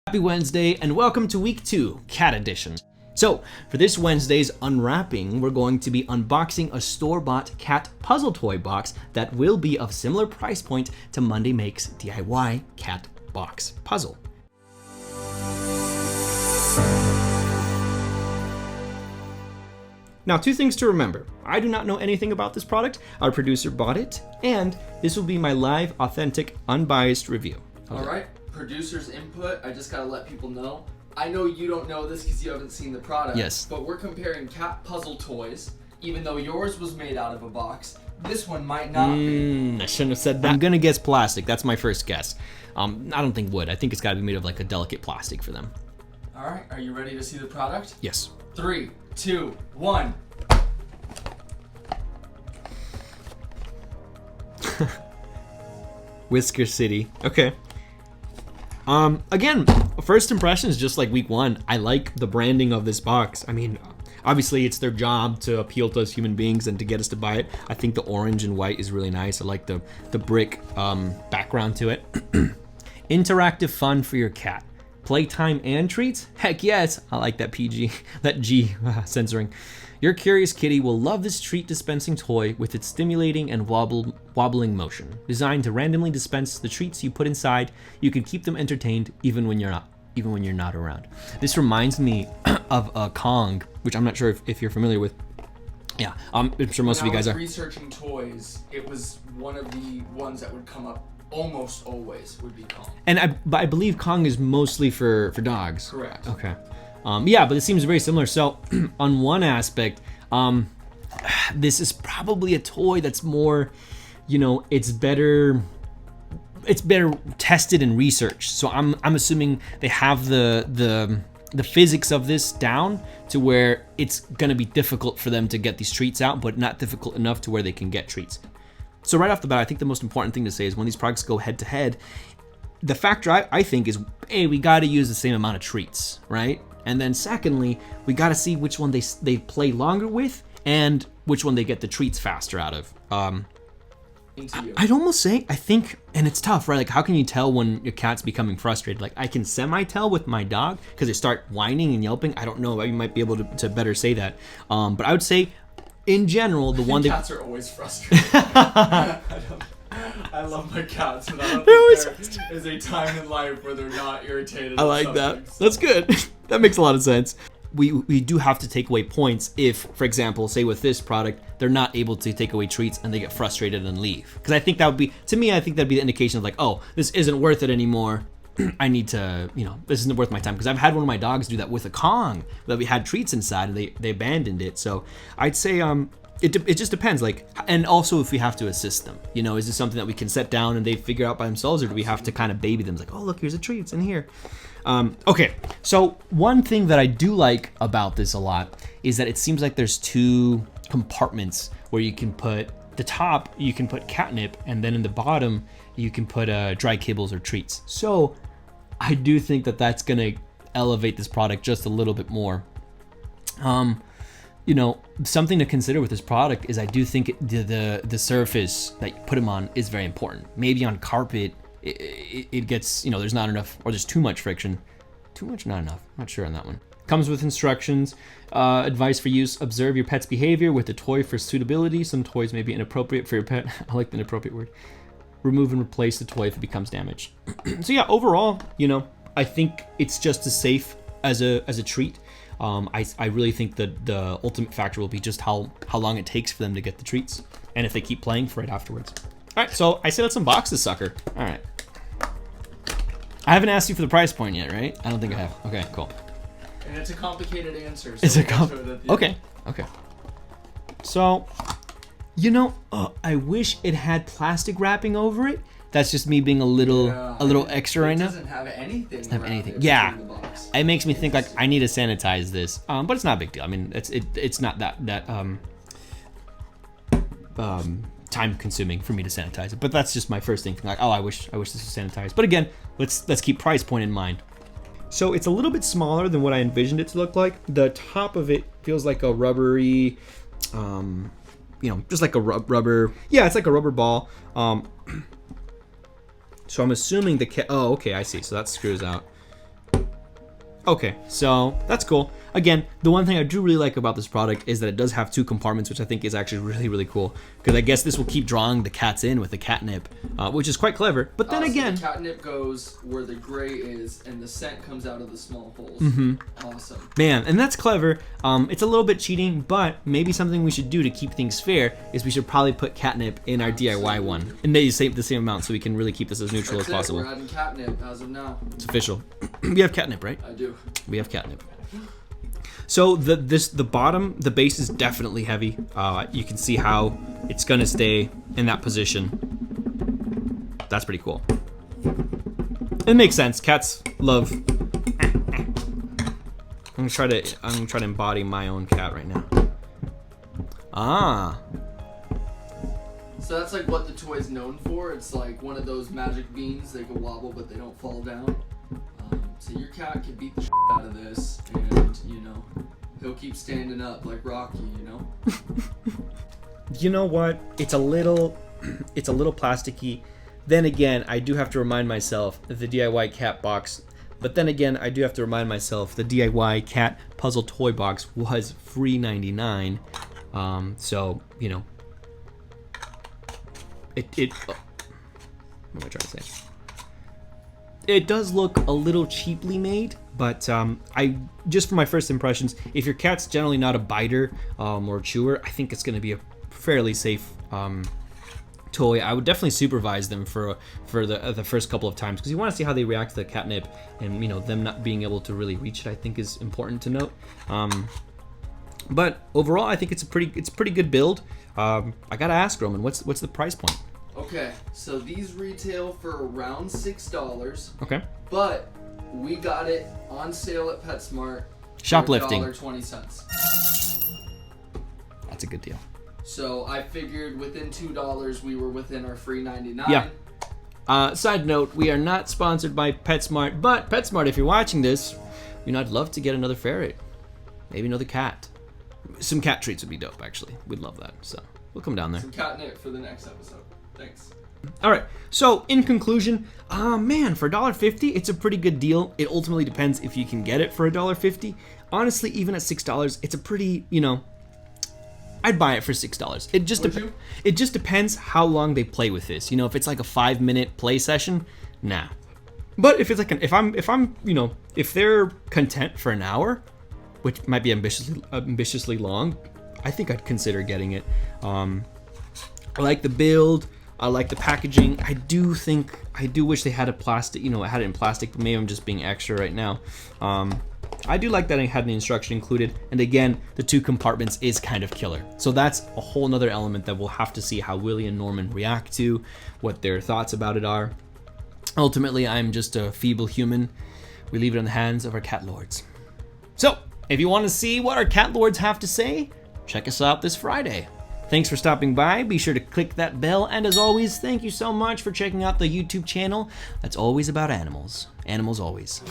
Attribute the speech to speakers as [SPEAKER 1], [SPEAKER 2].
[SPEAKER 1] Happy Wednesday and welcome to week 2, Cat Edition. So, for this Wednesday's unwrapping, we're going to be unboxing a store-bought cat puzzle toy box that will be of similar price point to MondayMake's D.I.Y. cat box puzzle. Now, 2 things to remember. I do not know anything about this product, our producer bought it, and this will be my live, authentic, unbiased review.
[SPEAKER 2] Alright, producer's input, I just gotta let people know. I know you don't know this because you haven't seen the product.
[SPEAKER 1] Yes.
[SPEAKER 2] But we're comparing cat puzzle toys. Even though yours was made out of a box, this one might not be.
[SPEAKER 1] I shouldn't have said that. I'm gonna guess plastic. That's my first guess. I don't think wood. I think it's gotta be made of like a delicate plastic for them.
[SPEAKER 2] Alright, are you ready to see the product?
[SPEAKER 1] Yes.
[SPEAKER 2] 3, 2, 1.
[SPEAKER 1] Whisker City. Okay. Again, first impressions, just like week 1, I like the branding of this box. I mean, obviously it's their job to appeal to us human beings and to get us to buy it. I think the orange and white is really nice. I like the brick background to it. Interactive fun for your cat. Playtime and treats? Heck yes. I like that PG, that G censoring. Your curious kitty will love this treat dispensing toy with its stimulating and wobbling motion. Designed to randomly dispense the treats you put inside, you can keep them entertained even when you're not around. This reminds me of Kong, which I'm not sure if you're familiar with. Yeah, I'm sure most of you guys are.
[SPEAKER 2] When I was researching toys, it was one of the ones that would come up almost always would be Kong.
[SPEAKER 1] And I believe Kong is mostly for dogs.
[SPEAKER 2] Correct.
[SPEAKER 1] Okay. Yeah, but it seems very similar. So, on one aspect, this is probably a toy that's more, it's better tested and researched. So I'm assuming they have the physics of this down to where it's gonna be difficult for them to get these treats out, but not difficult enough to where they can get treats. So right off the bat, I think the most important thing to say is when these products go head to head, the factor I think is, A, we gotta use the same amount of treats, right? And then secondly, we gotta see which one they play longer with and which one they get the treats faster out of. I'd almost say, I think, and it's tough, right? Like, how can you tell when your cat's becoming frustrated? Like, I can semi-tell with my dog because they start whining and yelping. I don't know, you might be able to better say that. But I would say, in general, the one
[SPEAKER 2] cats are always frustrated. I love my cats, but I don't think there is a time in life where they're not irritated.
[SPEAKER 1] I like that. That's good. That makes a lot of sense. We do have to take away points if, for example, say with this product, they're not able to take away treats and they get frustrated and leave. Because I think that would be, to me, I think that'd be the indication of like, oh, this isn't worth it anymore. I need to, this isn't worth my time. Because I've had one of my dogs do that with a Kong that we had treats inside and they abandoned it. So I'd say it just depends, like, and also if we have to assist them, is this something that we can set down and they figure out by themselves, or do we have to kind of baby them? It's like, oh, look, here's a treat, it's in here. Okay, so one thing that I do like about this a lot is that it seems like there's 2 compartments where you can put the top, you can put catnip, and then in the bottom, you can put dry kibbles or treats. So I do think that that's gonna elevate this product just a little bit more. Something to consider with this product is I do think the surface that you put them on is very important. Maybe on carpet, it gets, there's not enough, or there's too much friction. Too much, not enough. Not sure on that one. Comes with instructions, advice for use. Observe your pet's behavior with the toy for suitability. Some toys may be inappropriate for your pet. I like the inappropriate word. Remove and replace the toy if it becomes damaged. So yeah, overall, I think it's just as safe as a treat. I really think that the ultimate factor will be just how long it takes for them to get the treats and if they keep playing for it afterwards. All right, so I said let's unbox this sucker. All right. I haven't asked you for the price point yet, right? I don't think I have. Okay, cool.
[SPEAKER 2] And it's a complicated answer. So
[SPEAKER 1] it's okay. So, I wish it had plastic wrapping over it. That's just me being a little extra right now.
[SPEAKER 2] It doesn't have anything.
[SPEAKER 1] Doesn't have anything. Yeah, it makes me think like I need to sanitize this, but it's not a big deal. I mean, it's not that time consuming for me to sanitize it. But that's just my first thing. Like, oh, I wish this was sanitized. But again, let's keep price point in mind. So it's a little bit smaller than what I envisioned it to look like. The top of it feels like a rubbery, just like a rubber. Yeah, it's like a rubber ball. So I'm assuming oh, okay, I see. So that screws out. Okay, so that's cool. Again, the one thing I do really like about this product is that it does have 2 compartments, which I think is actually really, really cool. Because I guess this will keep drawing the cats in with the catnip, which is quite clever. But then again,
[SPEAKER 2] so the catnip goes where the gray is, and the scent comes out of the small holes. Awesome.
[SPEAKER 1] Man, and that's clever. It's a little bit cheating, but maybe something we should do to keep things fair is we should probably put catnip in our DIY one, and maybe save the same amount so we can really keep this as neutral as possible.
[SPEAKER 2] We're adding catnip as of now.
[SPEAKER 1] It's official. We have catnip, right?
[SPEAKER 2] I do.
[SPEAKER 1] We have catnip. So the base is definitely heavy. You can see how it's gonna stay in that position. That's pretty cool. It makes sense. Cats love. I'm gonna try to embody my own cat right now. Ah.
[SPEAKER 2] So that's like what the toy's known for. It's like one of those magic beans. They can wobble, but they don't fall down. So your cat can beat the shit out of this, and you know, he'll keep standing up like Rocky, you know?
[SPEAKER 1] You know what? It's a little plasticky. Then again, I do have to remind myself that the DIY cat box, but then again, I do have to remind myself the DIY cat puzzle toy box was free $99. So, you know, what am I trying to say? It does look a little cheaply made, but I just for my first impressions, if your cat's generally not a biter or chewer, I think it's going to be a fairly safe toy. I would definitely supervise them for the first couple of times because you want to see how they react to the catnip, and you know them not being able to really reach it I think is important to note. But overall, I think it's a pretty good build. I gotta ask Roman, what's the price point?
[SPEAKER 2] Okay, so these retail for around $6.
[SPEAKER 1] Okay.
[SPEAKER 2] But we got it on sale at Petsmart.
[SPEAKER 1] Shoplifting.
[SPEAKER 2] $1.20.
[SPEAKER 1] That's a good deal.
[SPEAKER 2] So I figured within $2 we were within our free $99.
[SPEAKER 1] Yeah. Side note, we are not sponsored by Petsmart, but Petsmart, if you're watching this, you know I'd love to get another ferret, maybe another cat. Some cat treats would be dope, actually. We'd love that. So we'll come down there.
[SPEAKER 2] Some catnip for the next episode. Thanks.
[SPEAKER 1] All right. So in conclusion, man, for $1.50, it's a pretty good deal. It ultimately depends if you can get it for $1.50. Honestly, even at $6, it's a pretty, you know, I'd buy it for $6. It just depends how long they play with this. You know, if it's like a 5-minute play session, nah. But if it's like if I'm, you know, if they're content for an hour, which might be ambitiously long, I think I'd consider getting it. I like the build. I like the packaging. I do wish they had a plastic, you know, it had it in plastic, but maybe I'm just being extra right now. I do like that it had an instruction included, and again, the 2 compartments is kind of killer. So that's a whole nother element that we'll have to see how Willie and Norman react to, what their thoughts about it are. Ultimately, I'm just a feeble human. We leave it in the hands of our cat lords. So, if you want to see what our cat lords have to say, check us out this Friday. Thanks for stopping by. Be sure to click that bell. And as always, thank you so much for checking out the YouTube channel that's always about animals. Animals always.